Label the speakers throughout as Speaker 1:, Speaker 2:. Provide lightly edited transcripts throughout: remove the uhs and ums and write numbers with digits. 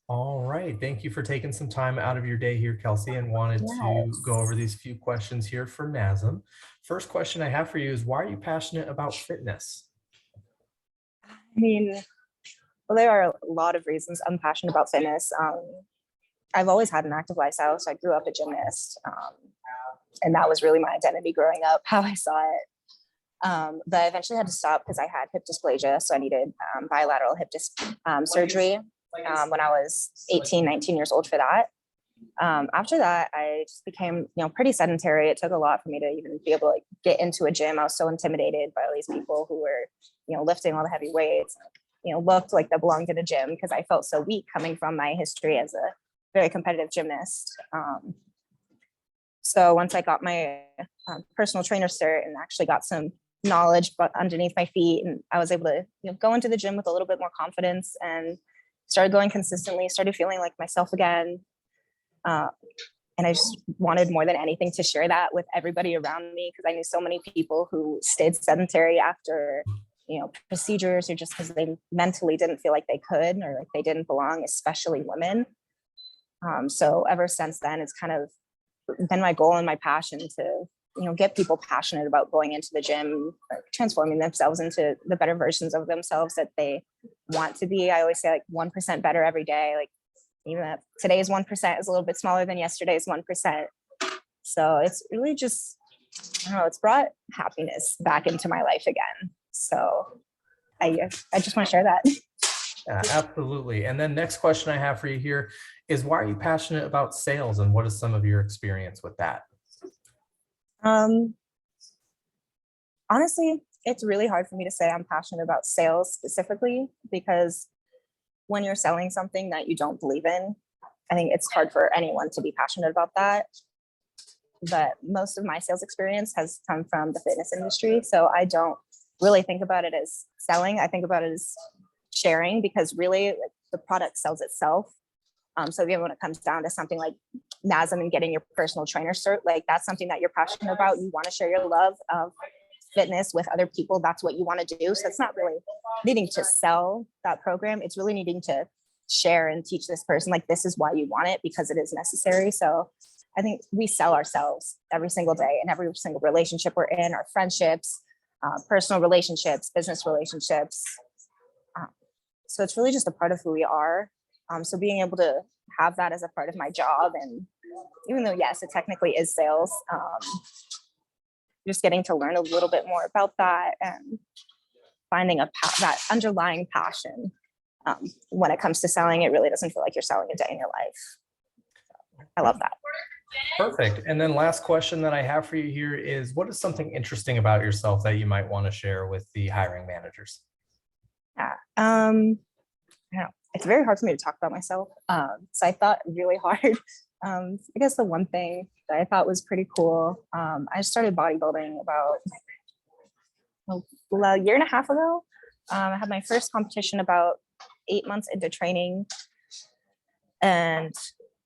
Speaker 1: All right. Thank you for taking some time out of your day here, Kelsey, and wanted to go over
Speaker 2: Yes.
Speaker 1: these few questions here for NASM. First question I have for you is, why are you passionate about fitness?
Speaker 2: I mean, well, there are a lot of reasons I'm passionate about fitness. I've always had an active lifestyle, so I grew up a gymnast, and that was really my identity growing up, how I saw it. But I eventually had to stop because I had hip dysplasia, so I needed bilateral surgery when I was 18, 19 years old for that. After that, I just became, pretty sedentary. It took a lot for me to even be able to like, get into a gym. I was so intimidated by all these people who were, lifting all the heavy weights, looked like they belonged in a gym because I felt so weak coming from my history as a very competitive gymnast. So once I got my personal trainer cert and actually got some knowledge but underneath my feet, and I was able to go into the gym with a little bit more confidence and started going consistently, started feeling like myself again. Uh, and I just wanted more than anything to share that with everybody around me because I knew so many people who stayed sedentary after procedures or just because they mentally didn't feel like they could or like they didn't belong, especially women. So ever since then, it's kind of been my goal and my passion to get people passionate about going into the gym, transforming themselves into the better versions of themselves that they want to be. I always say like 1% better every day. Like even if today's 1% is a little bit smaller than yesterday's 1%. So it's really just, I don't know, it's brought happiness back into my life again. So I just want to share that.
Speaker 1: Absolutely. And then next question I have for you here is, why are you passionate about sales, and what is some of your experience with that?
Speaker 2: Um, Honestly, it's really hard for me to say I'm passionate about sales specifically because when you're selling something that you don't believe in, I think it's hard for anyone to be passionate about that. But most of my sales experience has come from the fitness industry. So I don't really think about it as selling. I think about it as sharing because really like, the product sells itself. So even when it comes down to something like NASM and getting your personal trainer cert, like that's something that you're passionate about. You want to share your love of fitness with other people. That's what you want to do. So it's not really needing to sell that program. It's really needing to share and teach this person like this is why you want it because it is necessary. So I think we sell ourselves every single day in every single relationship we're in, our friendships, personal relationships, business relationships. So it's really just a part of who we are. So being able to have that as a part of my job, and even though yes, it technically is sales, just getting to learn a little bit more about that and finding that underlying passion. When it comes to selling, it really doesn't feel like you're selling a day in your life. I love that.
Speaker 1: Perfect. And then last question that I have for you here is, what is something interesting about yourself that you might want to share with the hiring managers?
Speaker 2: Yeah. I don't know. It's very hard for me to talk about myself. So I thought really hard. I guess the one thing that I thought was pretty cool, I started bodybuilding about a year and a half ago. I had my first competition about 8 months into training. And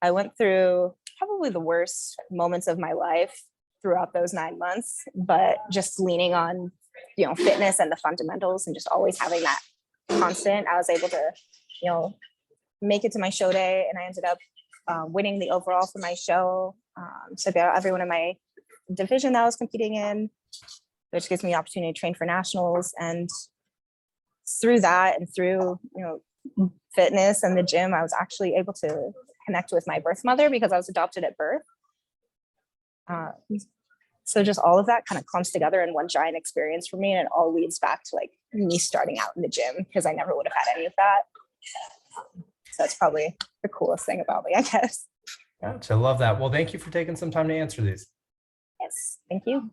Speaker 2: I went through probably the worst moments of my life throughout those 9 months, but just leaning on, fitness and the fundamentals and just always having that constant, I was able to, make it to my show day. And I ended up winning the overall for my show. So everyone in my division that I was competing in, which gives me the opportunity to train for nationals. And through that and through, fitness and the gym, I was actually able to connect with my birth mother because I was adopted at birth. So just all of that kind of clumps together in one giant experience for me. And it all leads back to like me starting out in the gym because I never would have had any of that. So that's probably the coolest thing about me, I guess.
Speaker 1: Gotcha. Love that. Well, thank you for taking some time to answer these.
Speaker 2: Yes, thank you.